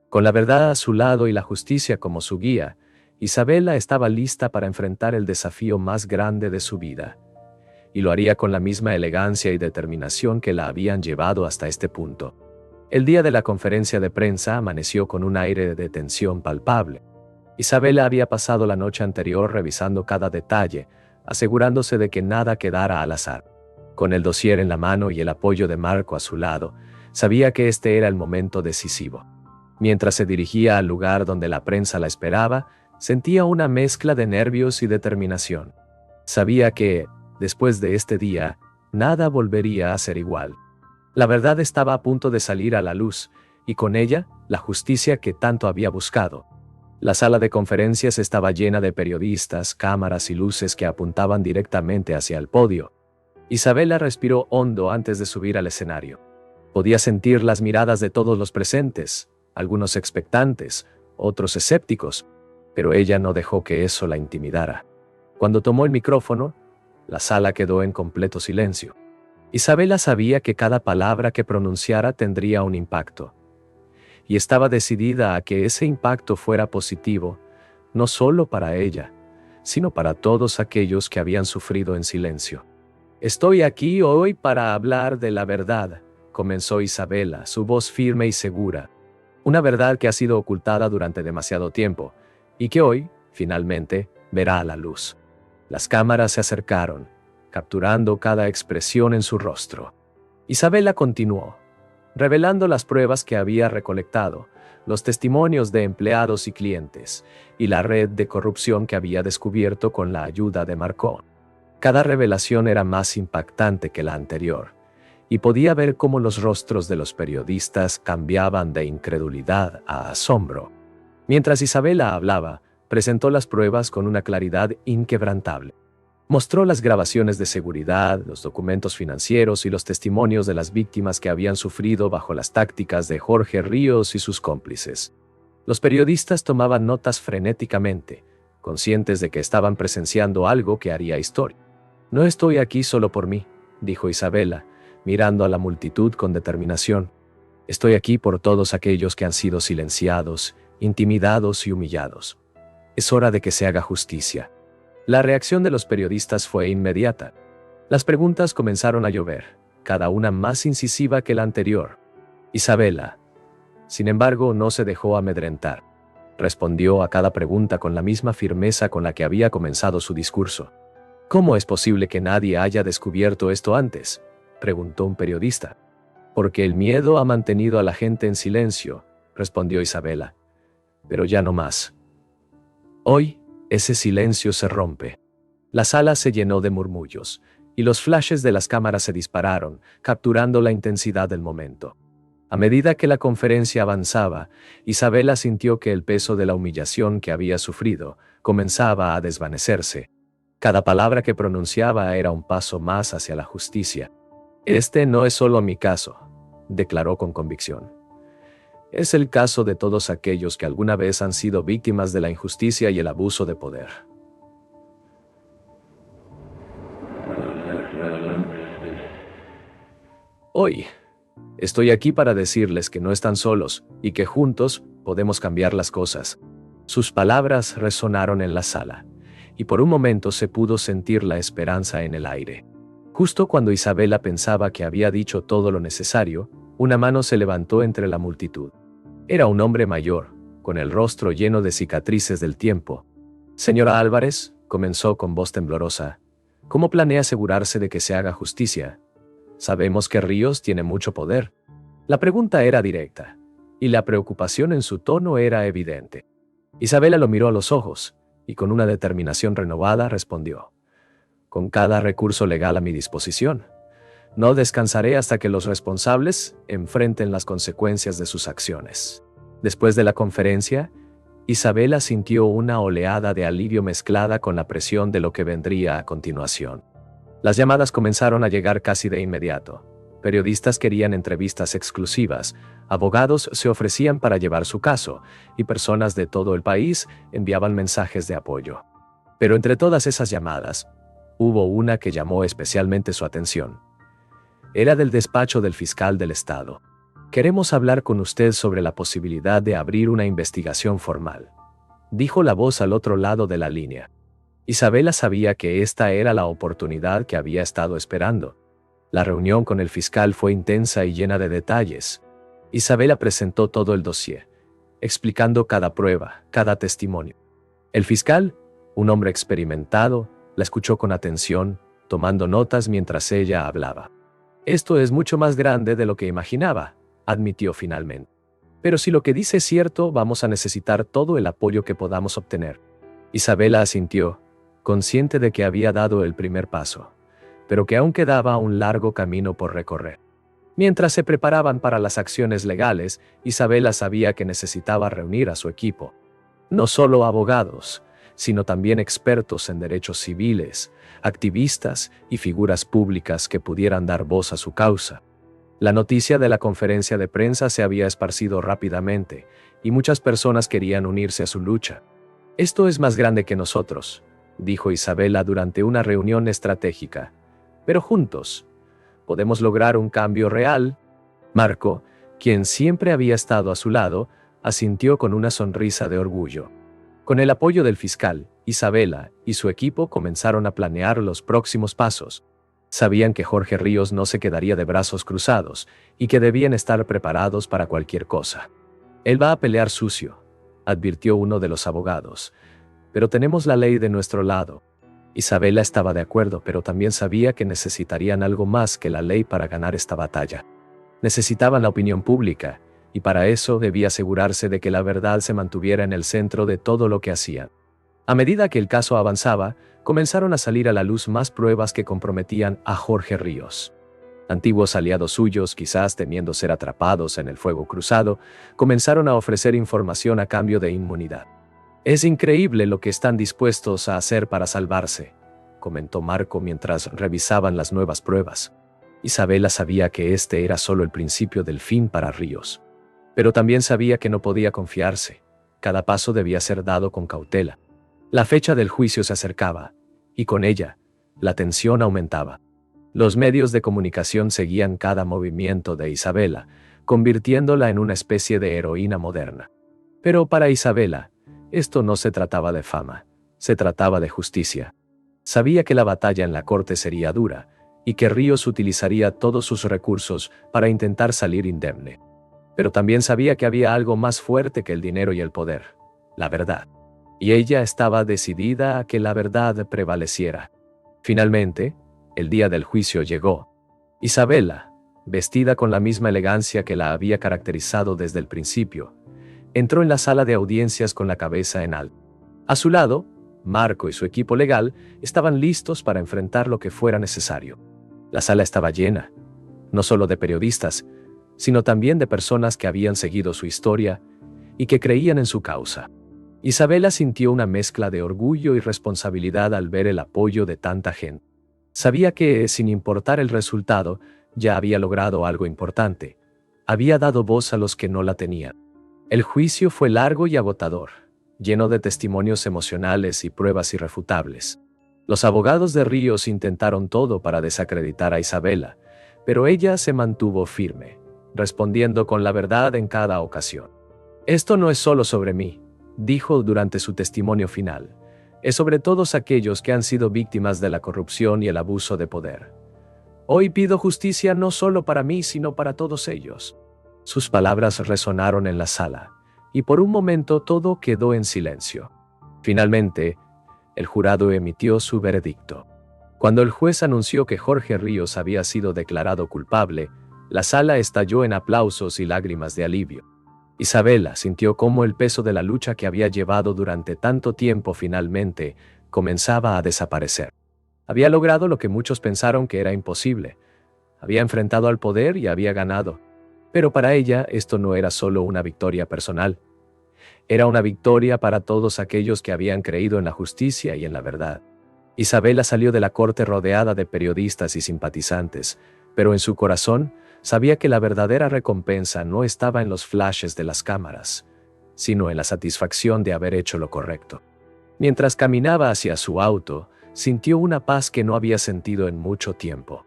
Con la verdad a su lado y la justicia como su guía, Isabela estaba lista para enfrentar el desafío más grande de su vida. Y lo haría con la misma elegancia y determinación que la habían llevado hasta este punto. El día de la conferencia de prensa amaneció con un aire de tensión palpable. Isabela había pasado la noche anterior revisando cada detalle, asegurándose de que nada quedara al azar. Con el dossier en la mano y el apoyo de Marco a su lado, sabía que este era el momento decisivo. Mientras se dirigía al lugar donde la prensa la esperaba, sentía una mezcla de nervios y determinación. Sabía que, después de este día, nada volvería a ser igual. La verdad estaba a punto de salir a la luz, y con ella, la justicia que tanto había buscado. La sala de conferencias estaba llena de periodistas, cámaras y luces que apuntaban directamente hacia el podio. Isabela respiró hondo antes de subir al escenario. Podía sentir las miradas de todos los presentes, algunos expectantes, otros escépticos, pero ella no dejó que eso la intimidara. Cuando tomó el micrófono, la sala quedó en completo silencio. Isabela sabía que cada palabra que pronunciara tendría un impacto, y estaba decidida a que ese impacto fuera positivo, no solo para ella, sino para todos aquellos que habían sufrido en silencio. «Estoy aquí hoy para hablar de la verdad», comenzó Isabela, su voz firme y segura. Una verdad que ha sido ocultada durante demasiado tiempo, y que hoy, finalmente, verá a la luz. Las cámaras se acercaron, capturando cada expresión en su rostro. Isabela continuó, revelando las pruebas que había recolectado, los testimonios de empleados y clientes, y la red de corrupción que había descubierto con la ayuda de Marcón. Cada revelación era más impactante que la anterior, y podía ver cómo los rostros de los periodistas cambiaban de incredulidad a asombro. Mientras Isabela hablaba, presentó las pruebas con una claridad inquebrantable. Mostró las grabaciones de seguridad, los documentos financieros y los testimonios de las víctimas que habían sufrido bajo las tácticas de Jorge Ríos y sus cómplices. Los periodistas tomaban notas frenéticamente, conscientes de que estaban presenciando algo que haría historia. «No estoy aquí solo por mí», dijo Isabela, mirando a la multitud con determinación. «Estoy aquí por todos aquellos que han sido silenciados, intimidados y humillados. Es hora de que se haga justicia». La reacción de los periodistas fue inmediata. Las preguntas comenzaron a llover, cada una más incisiva que la anterior. Isabela, sin embargo, no se dejó amedrentar. Respondió a cada pregunta con la misma firmeza con la que había comenzado su discurso. «¿Cómo es posible que nadie haya descubierto esto antes?», preguntó un periodista. «Porque el miedo ha mantenido a la gente en silencio», respondió Isabela. «Pero ya no más. Hoy, ese silencio se rompe». La sala se llenó de murmullos, y los flashes de las cámaras se dispararon, capturando la intensidad del momento. A medida que la conferencia avanzaba, Isabela sintió que el peso de la humillación que había sufrido comenzaba a desvanecerse. Cada palabra que pronunciaba era un paso más hacia la justicia. «Este no es solo mi caso», declaró con convicción. «Es el caso de todos aquellos que alguna vez han sido víctimas de la injusticia y el abuso de poder». Hoy, estoy aquí para decirles que no están solos y que juntos podemos cambiar las cosas. Sus palabras resonaron en la sala, y por un momento se pudo sentir la esperanza en el aire. Justo cuando Isabela pensaba que había dicho todo lo necesario, una mano se levantó entre la multitud. Era un hombre mayor, con el rostro lleno de cicatrices del tiempo. «Señora Álvarez», comenzó con voz temblorosa, «¿cómo planea asegurarse de que se haga justicia? Sabemos que Ríos tiene mucho poder». La pregunta era directa, y la preocupación en su tono era evidente. Isabela lo miró a los ojos, y con una determinación renovada respondió: «Con cada recurso legal a mi disposición. No descansaré hasta que los responsables enfrenten las consecuencias de sus acciones». Después de la conferencia, Isabela sintió una oleada de alivio mezclada con la presión de lo que vendría a continuación. Las llamadas comenzaron a llegar casi de inmediato. Periodistas querían entrevistas exclusivas, abogados se ofrecían para llevar su caso, y personas de todo el país enviaban mensajes de apoyo. Pero entre todas esas llamadas, hubo una que llamó especialmente su atención. Era del despacho del fiscal del Estado. «Queremos hablar con usted sobre la posibilidad de abrir una investigación formal», dijo la voz al otro lado de la línea. Isabela sabía que esta era la oportunidad que había estado esperando. La reunión con el fiscal fue intensa y llena de detalles. Isabela presentó todo el dossier, explicando cada prueba, cada testimonio. El fiscal, un hombre experimentado, la escuchó con atención, tomando notas mientras ella hablaba. «Esto es mucho más grande de lo que imaginaba», admitió finalmente. «Pero si lo que dice es cierto, vamos a necesitar todo el apoyo que podamos obtener». Isabela asintió, consciente de que había dado el primer paso, pero que aún quedaba un largo camino por recorrer. Mientras se preparaban para las acciones legales, Isabela sabía que necesitaba reunir a su equipo. No solo abogados, sino también expertos en derechos civiles, activistas y figuras públicas que pudieran dar voz a su causa. La noticia de la conferencia de prensa se había esparcido rápidamente, y muchas personas querían unirse a su lucha. «Esto es más grande que nosotros», dijo Isabela durante una reunión estratégica. «Pero juntos podemos lograr un cambio real». Marco, quien siempre había estado a su lado, asintió con una sonrisa de orgullo. Con el apoyo del fiscal, Isabela y su equipo comenzaron a planear los próximos pasos. Sabían que Jorge Ríos no se quedaría de brazos cruzados y que debían estar preparados para cualquier cosa. «Él va a pelear sucio», advirtió uno de los abogados. «Pero tenemos la ley de nuestro lado». Isabela estaba de acuerdo, pero también sabía que necesitarían algo más que la ley para ganar esta batalla. Necesitaban la opinión pública, y para eso debía asegurarse de que la verdad se mantuviera en el centro de todo lo que hacían. A medida que el caso avanzaba, comenzaron a salir a la luz más pruebas que comprometían a Jorge Ríos. Antiguos aliados suyos, quizás temiendo ser atrapados en el fuego cruzado, comenzaron a ofrecer información a cambio de inmunidad. «Es increíble lo que están dispuestos a hacer para salvarse», comentó Marco mientras revisaban las nuevas pruebas. Isabela sabía que este era solo el principio del fin para Ríos. Pero también sabía que no podía confiarse. Cada paso debía ser dado con cautela. La fecha del juicio se acercaba, y con ella, la tensión aumentaba. Los medios de comunicación seguían cada movimiento de Isabela, convirtiéndola en una especie de heroína moderna. Pero para Isabela, esto no se trataba de fama, se trataba de justicia. Sabía que la batalla en la corte sería dura, y que Ríos utilizaría todos sus recursos para intentar salir indemne. Pero también sabía que había algo más fuerte que el dinero y el poder, la verdad. Y ella estaba decidida a que la verdad prevaleciera. Finalmente, el día del juicio llegó. Isabela, vestida con la misma elegancia que la había caracterizado desde el principio, entró en la sala de audiencias con la cabeza en alto. A su lado, Marco y su equipo legal estaban listos para enfrentar lo que fuera necesario. La sala estaba llena, no solo de periodistas, sino también de personas que habían seguido su historia y que creían en su causa. Isabela sintió una mezcla de orgullo y responsabilidad al ver el apoyo de tanta gente. Sabía que, sin importar el resultado, ya había logrado algo importante. Había dado voz a los que no la tenían. El juicio fue largo y agotador, lleno de testimonios emocionales y pruebas irrefutables. Los abogados de Ríos intentaron todo para desacreditar a Isabela, pero ella se mantuvo firme, respondiendo con la verdad en cada ocasión. «Esto no es solo sobre mí», dijo durante su testimonio final. «Es sobre todos aquellos que han sido víctimas de la corrupción y el abuso de poder. Hoy pido justicia no solo para mí, sino para todos ellos». Sus palabras resonaron en la sala, y por un momento todo quedó en silencio. Finalmente, el jurado emitió su veredicto. Cuando el juez anunció que Jorge Ríos había sido declarado culpable, la sala estalló en aplausos y lágrimas de alivio. Isabela sintió cómo el peso de la lucha que había llevado durante tanto tiempo finalmente comenzaba a desaparecer. Había logrado lo que muchos pensaron que era imposible. Había enfrentado al poder y había ganado. Pero para ella esto no era solo una victoria personal. Era una victoria para todos aquellos que habían creído en la justicia y en la verdad. Isabela salió de la corte rodeada de periodistas y simpatizantes, pero en su corazón sabía que la verdadera recompensa no estaba en los flashes de las cámaras, sino en la satisfacción de haber hecho lo correcto. Mientras caminaba hacia su auto, sintió una paz que no había sentido en mucho tiempo.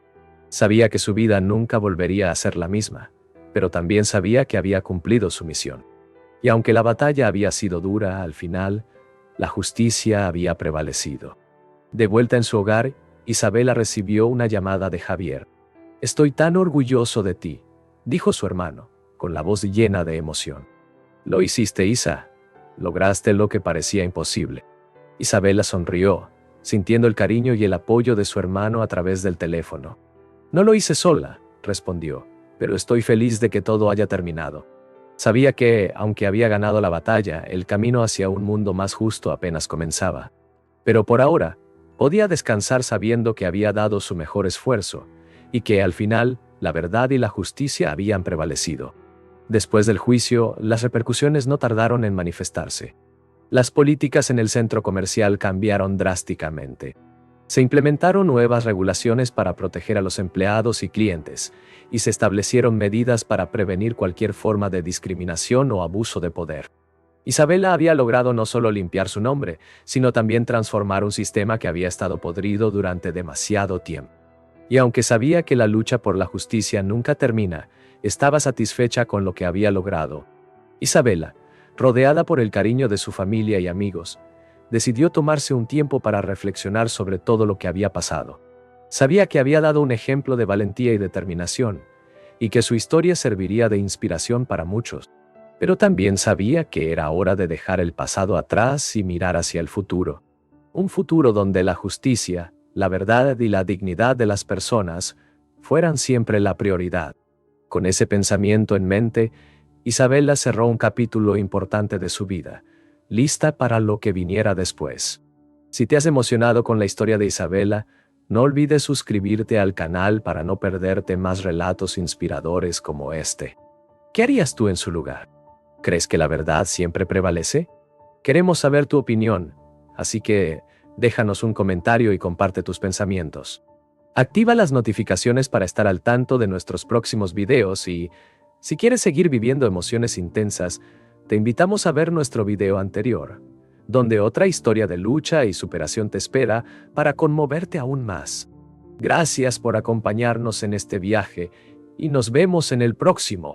Sabía que su vida nunca volvería a ser la misma, pero también sabía que había cumplido su misión. Y aunque la batalla había sido dura, al final, la justicia había prevalecido. De vuelta en su hogar, Isabela recibió una llamada de Javier. «Estoy tan orgulloso de ti», dijo su hermano, con la voz llena de emoción. «Lo hiciste, Isa. Lograste lo que parecía imposible». Isabela sonrió, sintiendo el cariño y el apoyo de su hermano a través del teléfono. «No lo hice sola», respondió, «pero estoy feliz de que todo haya terminado». Sabía que, aunque había ganado la batalla, el camino hacia un mundo más justo apenas comenzaba. Pero por ahora, podía descansar sabiendo que había dado su mejor esfuerzo, y que al final, la verdad y la justicia habían prevalecido. Después del juicio, las repercusiones no tardaron en manifestarse. Las políticas en el centro comercial cambiaron drásticamente. Se implementaron nuevas regulaciones para proteger a los empleados y clientes, y se establecieron medidas para prevenir cualquier forma de discriminación o abuso de poder. Isabela había logrado no solo limpiar su nombre, sino también transformar un sistema que había estado podrido durante demasiado tiempo. Y aunque sabía que la lucha por la justicia nunca termina, estaba satisfecha con lo que había logrado. Isabela, rodeada por el cariño de su familia y amigos, decidió tomarse un tiempo para reflexionar sobre todo lo que había pasado. Sabía que había dado un ejemplo de valentía y determinación, y que su historia serviría de inspiración para muchos. Pero también sabía que era hora de dejar el pasado atrás y mirar hacia el futuro. Un futuro donde la justicia, la verdad y la dignidad de las personas fueran siempre la prioridad. Con ese pensamiento en mente, Isabela cerró un capítulo importante de su vida, lista para lo que viniera después. Si te has emocionado con la historia de Isabela, no olvides suscribirte al canal para no perderte más relatos inspiradores como este. ¿Qué harías tú en su lugar? ¿Crees que la verdad siempre prevalece? Queremos saber tu opinión, así que Déjanos un comentario y comparte tus pensamientos. Activa las notificaciones para estar al tanto de nuestros próximos videos y, si quieres seguir viviendo emociones intensas, te invitamos a ver nuestro video anterior, donde otra historia de lucha y superación te espera para conmoverte aún más. Gracias por acompañarnos en este viaje y nos vemos en el próximo.